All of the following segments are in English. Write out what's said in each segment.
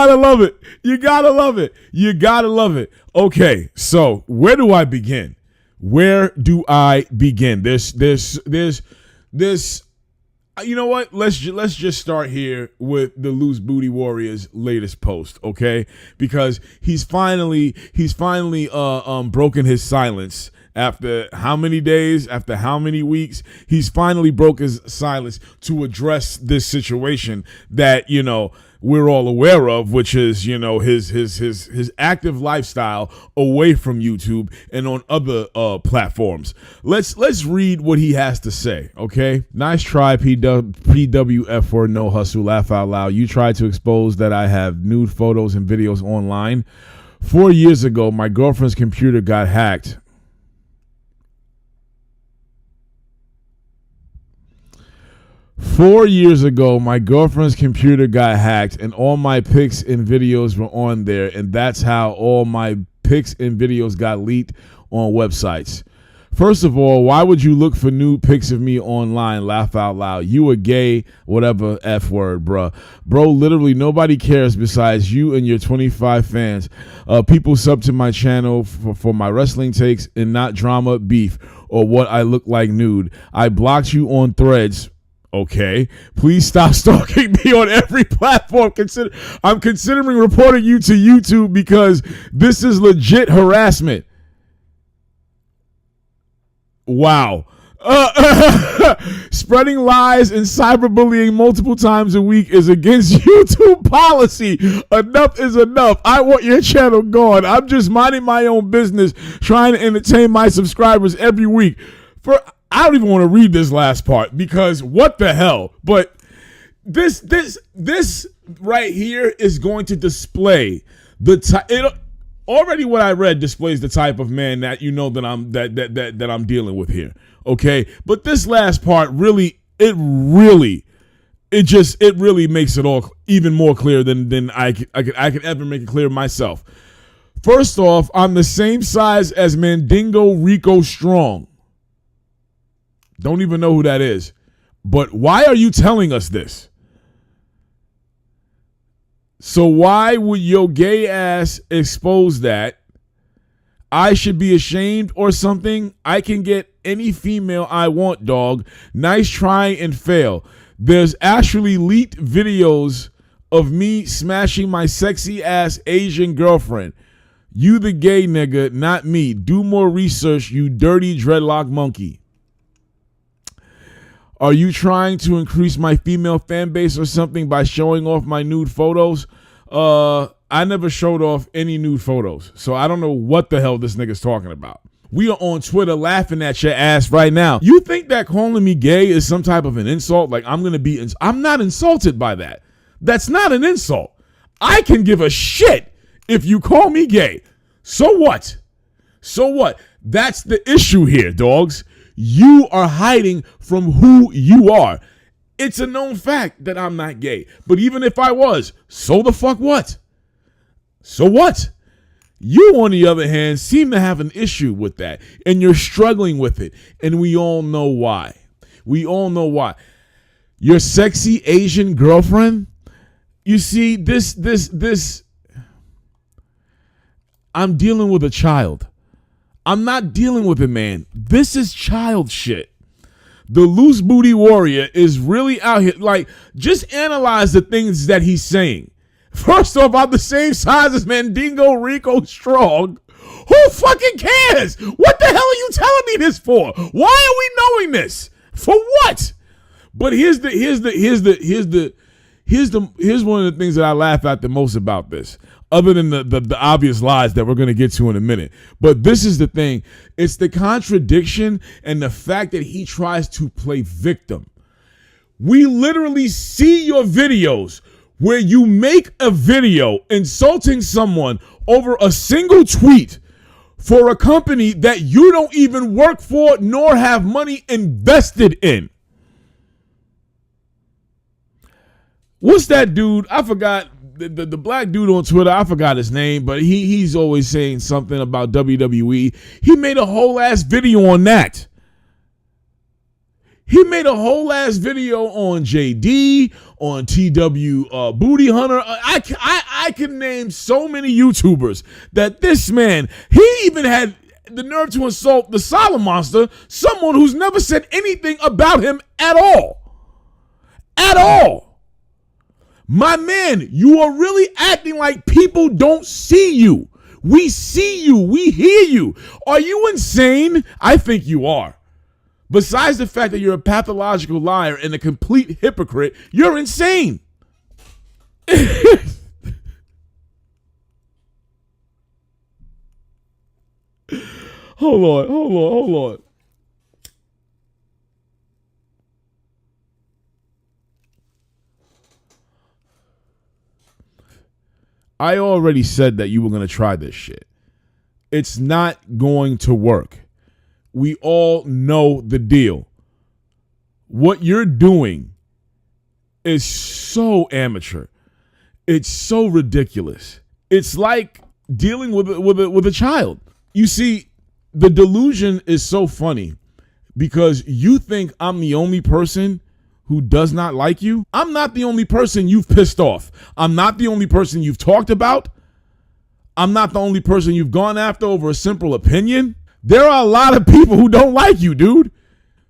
gotta love it. You gotta love it. You gotta love it. Okay, so where do I begin? Where do I begin? This. You know what? Let's just start here with the Loose Booty Warrior's latest post, okay? Because he's finally broken his silence. After how many days, after how many weeks, he's finally broke his silence to address this situation that, you know, we're all aware of, which is, you know, his active lifestyle away from YouTube and on other platforms. Let's read what he has to say, okay? Nice try, PWF word, no hustle, laugh out loud. You tried to expose that I have nude photos and videos online. 4 years ago, my girlfriend's computer got hacked. 4 years ago, my girlfriend's computer got hacked and all my pics and videos were on there. And that's how all my pics and videos got leaked on websites. First of all, why would you look for nude pics of me online? Laugh out loud. You a gay, whatever, F word, bruh. Bro, literally nobody cares besides you and your 25 fans. People sub to my channel for my wrestling takes and not drama, beef, or what I look like nude. I blocked you on Threads. Okay, please stop stalking me on every platform. I'm considering reporting you to YouTube because this is legit harassment. Wow. Spreading lies and cyberbullying multiple times a week is against YouTube policy. Enough is enough. I want your channel gone. I'm just minding my own business, trying to entertain my subscribers every week. I don't even want to read this last part because what the hell? But this right here is going to display already what I read displays the type of man that you know that I'm dealing with here. Okay, but this last part really makes it all even more clear than I could ever make it clear myself. First off, I'm the same size as Mandingo Rico Strong. Don't even know who that is. But why are you telling us this? So why would your gay ass expose that? I should be ashamed or something? I can get any female I want, dog. Nice try and fail. There's actually leaked videos of me smashing my sexy ass Asian girlfriend. You the gay nigga, not me. Do more research, you dirty dreadlock monkey. Are you trying to increase my female fan base or something by showing off my nude photos? I never showed off any nude photos, so I don't know what the hell this nigga's talking about. We are on Twitter laughing at your ass right now. You think that calling me gay is some type of an insult? Like I'm not insulted by that. That's not an insult. I can give a shit if you call me gay. So what? So what? That's the issue here, dogs. You are hiding from who you are. It's a known fact that I'm not gay. But even if I was, so the fuck what? So what? You, on the other hand, seem to have an issue with that. And you're struggling with it. And we all know why. We all know why. Your sexy Asian girlfriend? You see, this. I'm dealing with a child. I'm not dealing with a man. This is child shit. The Loose Booty Warrior is really out here. Like, just analyze the things that he's saying. First off, I'm the same size as Mandingo Rico Strong. Who fucking cares? What the hell are you telling me this for? Why are we knowing this? For what? But here's one of the things that I laugh at the most about this. Other than the obvious lies that we're going to get to in a minute. But this is the thing. It's the contradiction and the fact that he tries to play victim. We literally see your videos where you make a video insulting someone over a single tweet for a company that you don't even work for nor have money invested in. What's that dude? I forgot. The black dude on Twitter, I forgot his name, but he's always saying something about WWE. He made a whole ass video on that. He made a whole ass video on JD, on TW Booty Hunter. I can name so many YouTubers that this man, he even had the nerve to insult the Solid Monster, someone who's never said anything about him at all. At all. My man, you are really acting like people don't see you. We see you. We hear you. Are you insane? I think you are. Besides the fact that you're a pathological liar and a complete hypocrite, you're insane. Hold on. I already said that you were going to try this shit. It's not going to work. We all know the deal. What you're doing is so amateur. It's so ridiculous. It's like dealing with a child. You see, the delusion is so funny because you think I'm the only person who does not like you. I'm not the only person you've pissed off. I'm not the only person you've talked about. I'm not the only person you've gone after over a simple opinion. There are a lot of people who don't like you, dude.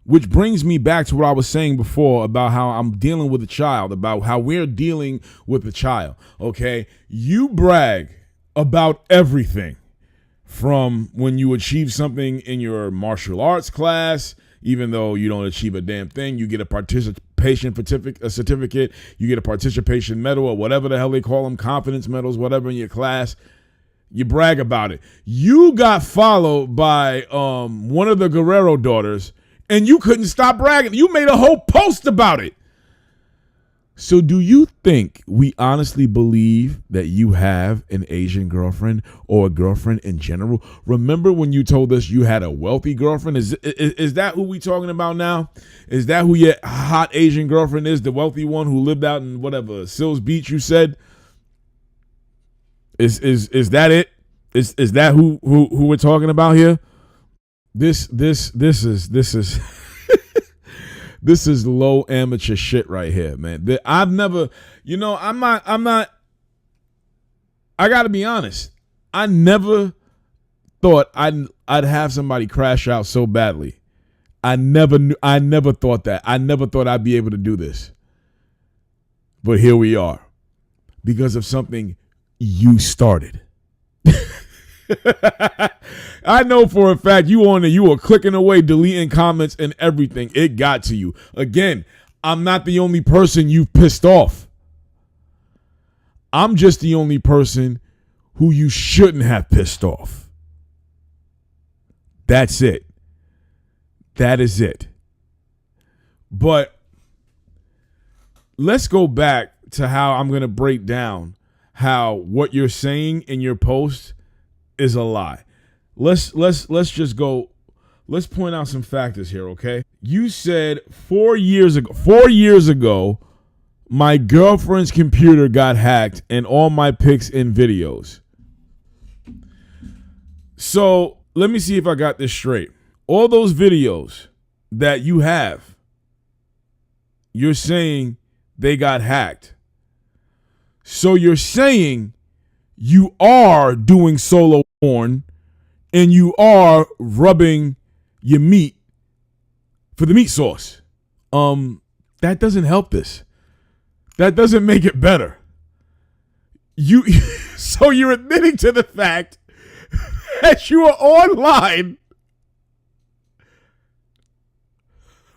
Which brings me back to what I was saying before about how I'm dealing with a child, about how we're dealing with a child, okay? You brag about everything from when you achieve something in your martial arts class, even though you don't achieve a damn thing, you get a participation certificate, you get a participation medal or whatever the hell they call them, confidence medals, whatever in your class. You brag about it. You got followed by one of the Guerrero daughters, and you couldn't stop bragging. You made a whole post about it. So do you think we honestly believe that you have an Asian girlfriend or a girlfriend in general? Remember when you told us you had a wealthy girlfriend? Is that who we talking about now? Is that who your hot Asian girlfriend is? The wealthy one who lived out in whatever, Sills Beach, you said? Is that it? Is that who we're talking about here? This is this is low amateur shit right here, man. I've never, I'm not. I gotta be honest. I never thought I'd have somebody crash out so badly. I never thought that. I never thought I'd be able to do this. But here we are, because of something you started. I know for a fact you were clicking away, deleting comments and everything. It got to you. Again, I'm not the only person you've pissed off. I'm just the only person who you shouldn't have pissed off. That's it. That is it. But let's go back to how I'm going to break down how what you're saying in your post is a lie. Let's just go. Let's point out some factors here, okay? You said 4 years ago, my girlfriend's computer got hacked and all my pics and videos. So let me see if I got this straight. All those videos that you have, you're saying they got hacked. So you're saying you are doing solo porn and you are rubbing your meat for the meat sauce. That doesn't help this. That doesn't make it better. So you're admitting to the fact that you are online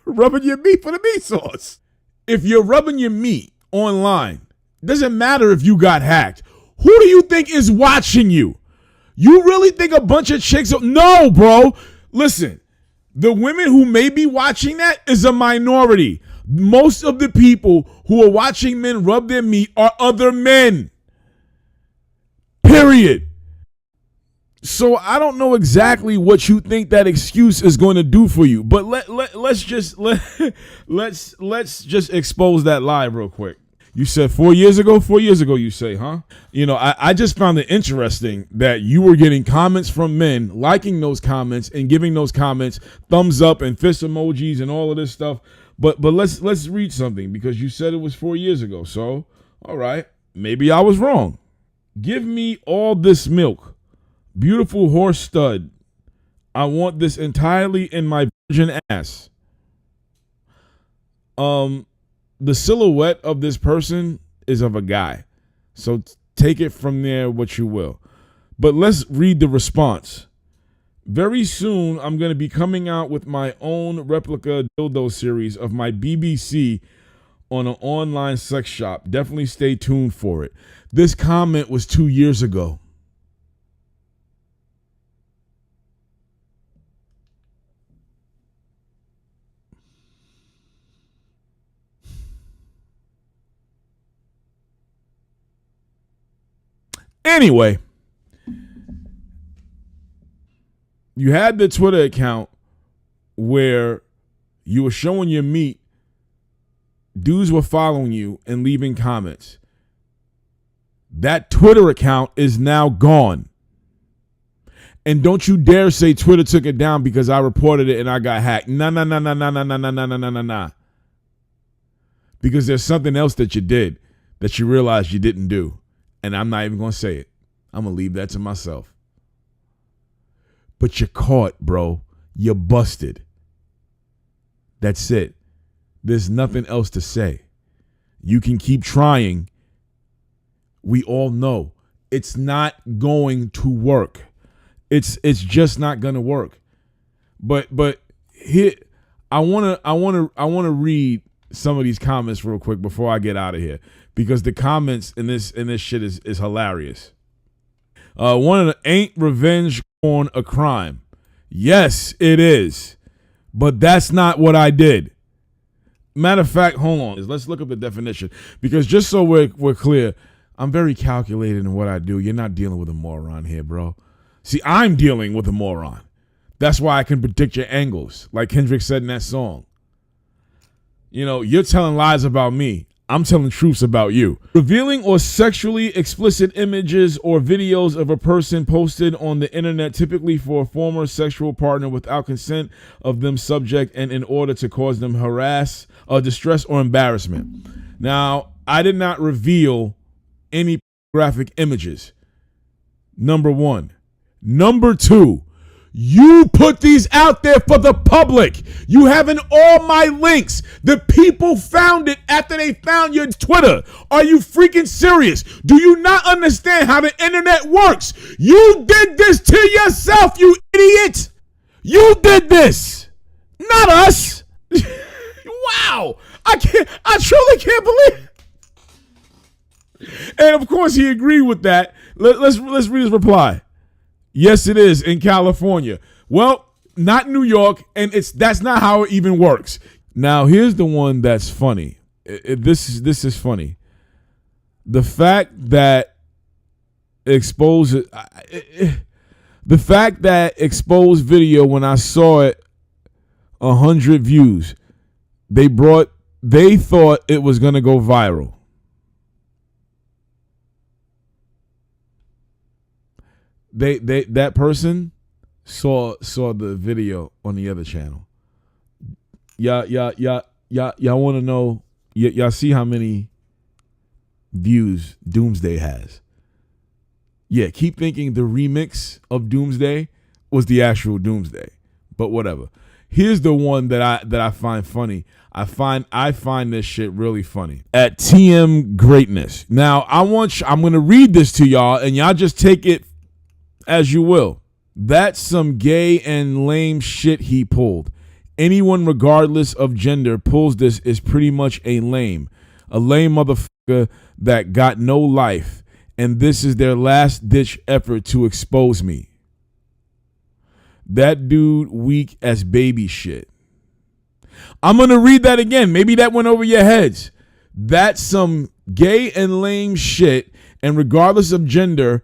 rubbing your meat for the meat sauce. If you're rubbing your meat online, it doesn't matter if you got hacked. Who do you think is watching you? You really think a bunch of chicks? No, bro. Listen, the women who may be watching that is a minority. Most of the people who are watching men rub their meat are other men. Period. So I don't know exactly what you think that excuse is going to do for you, but let's just expose that lie real quick. You said 4 years ago? 4 years ago, you say, huh? You know, I just found it interesting that you were getting comments from men, liking those comments and giving those comments thumbs up and fist emojis and all of this stuff. But let's read something, because you said it was 4 years ago. So, all right, maybe I was wrong. Give me all this milk. Beautiful horse stud. I want this entirely in my virgin ass. The silhouette of this person is of a guy. So take it from there what you will. But let's read the response. Very soon, I'm going to be coming out with my own replica dildo series of my BBC on an online sex shop. Definitely stay tuned for it. This comment was 2 years ago. Anyway, you had the Twitter account where you were showing your meat. Dudes were following you and leaving comments. That Twitter account is now gone. And don't you dare say Twitter took it down because I reported it and I got hacked. Nah. Because there's something else that you did that you realized you didn't do. And I'm not even going to say it. I'm going to leave that to myself. But you're caught, bro. You're busted. That's it. There's nothing else to say. You can keep trying. We all know it's not going to work. It's just not going to work. But here I want to read some of these comments real quick before I get out of here, because the comments in this shit is hilarious. One of the, ain't revenge porn a crime? Yes, it is. But that's not what I did. Matter of fact, hold on. Let's look up the definition, because just so we're clear, I'm very calculated in what I do. You're not dealing with a moron here, bro. See, I'm dealing with a moron. That's why I can predict your angles, like Kendrick said in that song. You know, you're telling lies about me. I'm telling truths about you. Revealing or sexually explicit images or videos of a person posted on the internet, typically for a former sexual partner without consent of them subject and in order to cause them harass, distress, or embarrassment. Now, I did not reveal any graphic images. Number one. Number two, you put these out there for the public. You having all my links. The people found it after they found your Twitter. Are you freaking serious? Do you not understand how the internet works? You did this to yourself, you idiot. You did this, not us. Wow. I truly can't believe it. And of course he agreed with that. Let's read his reply. Yes, it is in California. Well, not New York, and that's not how it even works. Now, here's the one that's funny. This is funny. The fact that exposed video, when I saw it, 100 views. They thought it was gonna go viral. That person saw the video on the other channel. Y'all want to know? Y'all see how many views Doomsday has? Yeah, keep thinking the remix of Doomsday was the actual Doomsday, but whatever. Here's the one that I find funny. I find this shit really funny. At TM Greatness. Now I'm gonna read this to y'all, and y'all just take it as you will. That's some gay and lame shit he pulled. Anyone, regardless of gender, pulls this is pretty much a lame motherfucker that got no life, and this is their last ditch effort to expose me. That dude weak as baby shit. I'm gonna read that again. Maybe that went over your heads. That's some gay and lame shit, and regardless of gender,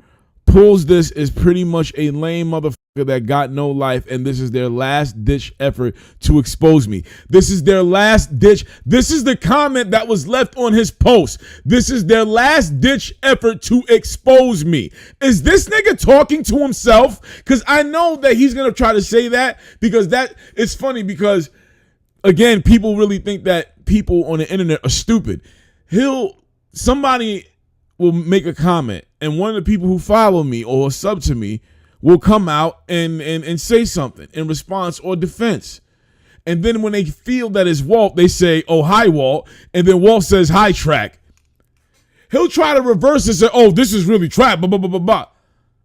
pulls this is pretty much a lame motherfucker that got no life, and this is their last ditch effort to expose me. This is their last ditch. This is the comment that was left on his post. This is their last ditch effort to expose me. Is this nigga talking to himself? Because I know that he's gonna try to say that, because that it's funny because again, people really think that people on the internet are stupid. Somebody will make a comment, and one of the people who follow me or sub to me will come out and say something in response or defense. And then when they feel that it's Walt, they say, oh, hi, Walt. And then Walt says, hi, Track. He'll try to reverse and say, oh, this is really Track, blah, blah, blah, blah, blah.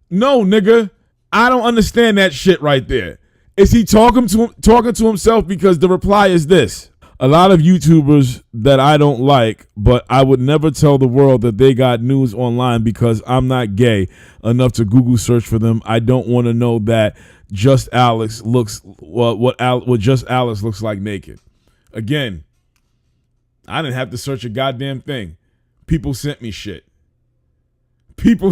No, nigga, I don't understand that shit right there. Is he talking to himself? Because the reply is this. A lot of YouTubers that I don't like, but I would never tell the world that they got news online because I'm not gay enough to Google search for them. I don't want to know that Just Alex looks what Just Alex looks like naked. Again, I didn't have to search a goddamn thing. People sent me shit. And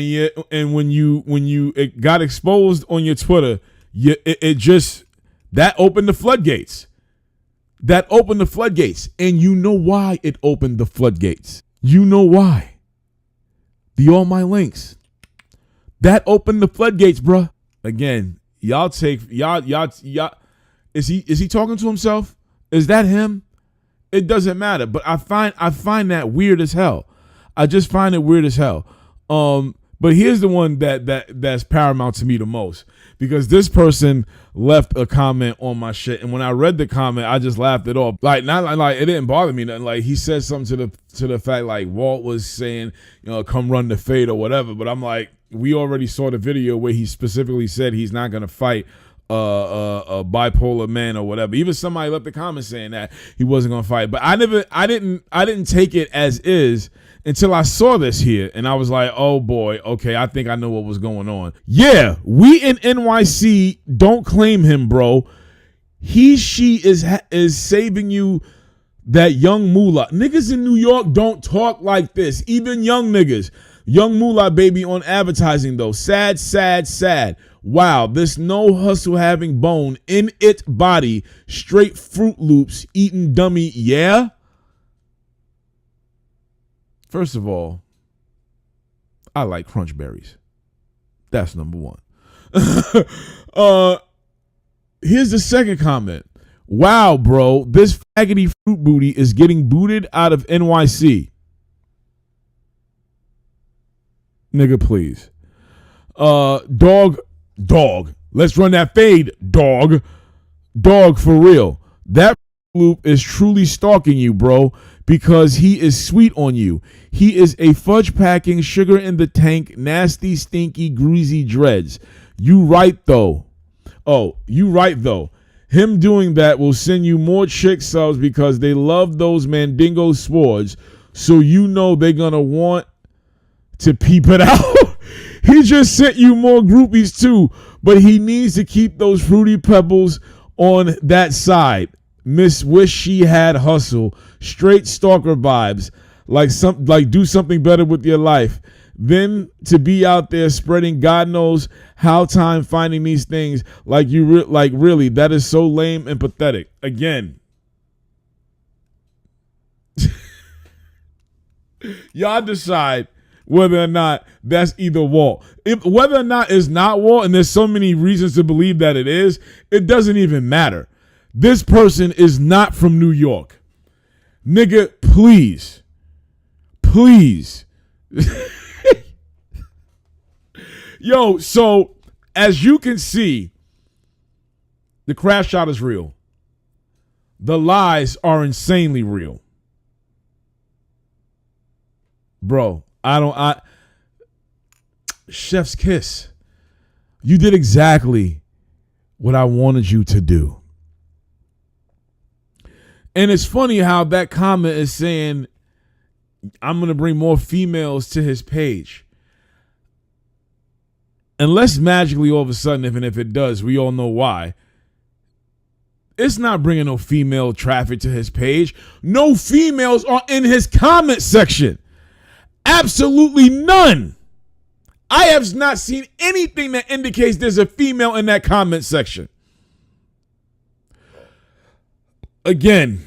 yet, and when it got exposed on your Twitter, it just that opened the floodgates. And you know why it opened the floodgates. You know why. All my links. That opened the floodgates, bruh. Again, y'all. Is he talking to himself? Is that him? It doesn't matter. But I find that weird as hell. I just find it weird as hell. But here's the one that's paramount to me the most, because this person left a comment on my shit, and when I read the comment, I just laughed it off. Like, not like it didn't bother me nothing. Like, he said something to the fact like Walt was saying, come run the fade or whatever. But I'm like, we already saw the video where he specifically said he's not gonna fight a bipolar man or whatever. Even somebody left the comment saying that he wasn't gonna fight. But I didn't take it as is until I saw this here, and I was like, oh boy, okay, I think I know what was going on. Yeah, we in NYC don't claim him, bro. She is saving you that young moolah. Niggas in New York don't talk like this, even young niggas. Young moolah baby on advertising though. Sad, sad, sad. Wow, this no hustle having bone in it body, straight Fruit Loops eating dummy, yeah? First of all, I like crunch berries. That's number one. Here's the second comment. Wow, bro, this faggoty fruit booty is getting booted out of NYC. Nigga, please. Dog. Let's run that fade, dog. Dog, for real. That loop is truly stalking you, bro, because he is sweet on you. He is a fudge packing, sugar in the tank, nasty, stinky, greasy dreads. You right though. Him doing that will send you more chick subs because they love those Mandingo swords, so you know they're gonna want to peep it out. He just sent you more groupies too, but he needs to keep those Fruity Pebbles on that side. Miss wish she had hustle, straight stalker vibes, like do something better with your life. Then to be out there spreading God knows how time finding these things like really, that is so lame and pathetic. Again, y'all decide whether or not that's either Walt. Whether or not it's not Walt, and there's so many reasons to believe that it is, it doesn't even matter. This person is not from New York. Nigga, please. Yo, so as you can see, the crash shot is real. The lies are insanely real. Bro, chef's kiss. You did exactly what I wanted you to do. And it's funny how that comment is saying, I'm going to bring more females to his page. Unless magically all of a sudden, if it does, we all know why. It's not bringing no female traffic to his page. No females are in his comment section. Absolutely none. I have not seen anything that indicates there's a female in that comment section. Again,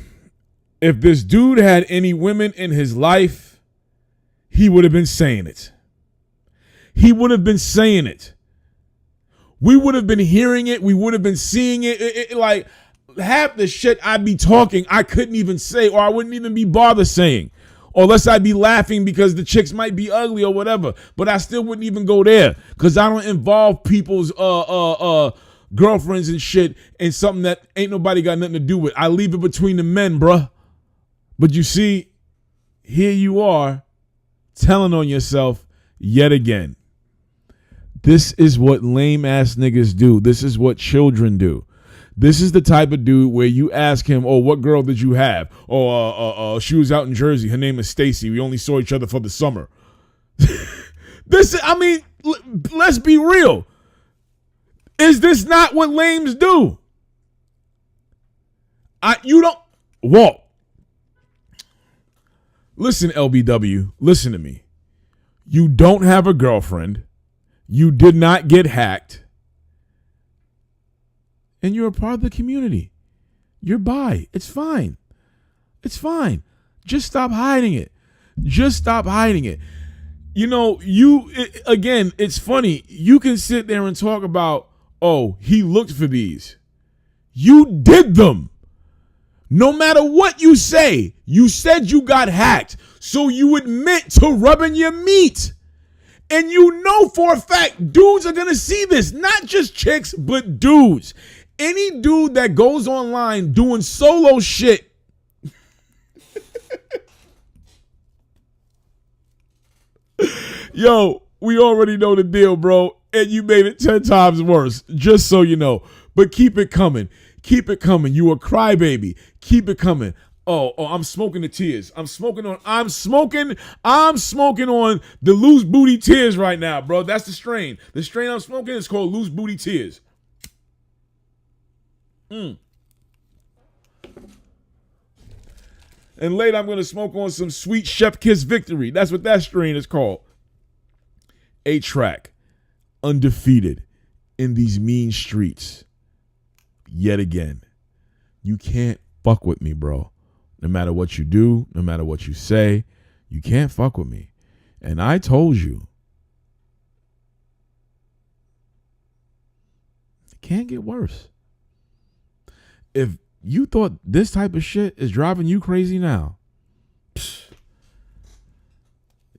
if this dude had any women in his life, he would have been saying it. He would have been saying it. We would have been hearing it. We would have been seeing it. Like half the shit I'd be talking, I couldn't even say, or I wouldn't even be bothered saying. Or unless I'd be laughing because the chicks might be ugly or whatever. But I still wouldn't even go there because I don't involve people's girlfriends and shit in something that ain't nobody got nothing to do with. I leave it between the men, bruh. But you see, here you are telling on yourself yet again. This is what lame ass niggas do. This is what children do. This is the type of dude where you ask him, oh, what girl did you have? Oh, she was out in Jersey. Her name is Stacy. We only saw each other for the summer. Let's be real. Is this not what lames do? Walt. Listen, LBW, listen to me. You don't have a girlfriend. You did not get hacked. And you're a part of the community. You're bi. It's fine. It's fine. Just stop hiding it. Just stop hiding it. You know, again, it's funny. You can sit there and talk about, oh, he looked for these. You did them. No matter what you say, you said you got hacked. So you admit to rubbing your meat. And you know for a fact, dudes are going to see this. Not just chicks, but dudes. Any dude that goes online doing solo shit. Yo, we already know the deal, bro. And you made it 10 times worse, just so you know. But keep it coming. Keep it coming. You a crybaby. Keep it coming. Oh, I'm smoking the tears. I'm smoking on the loose booty tears right now, bro. That's the strain. The strain I'm smoking is called loose booty tears. And later I'm going to smoke on some sweet Chef Kiss Victory. That's what that strain is called. 8-track. Undefeated in these mean streets. Yet again. You can't fuck with me, bro. No matter what you do, no matter what you say, you can't fuck with me. And I told you. It can't get worse. If you thought this type of shit is driving you crazy now,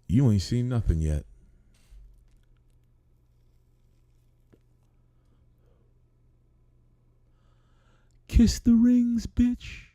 you ain't seen nothing yet. Kiss the rings, bitch.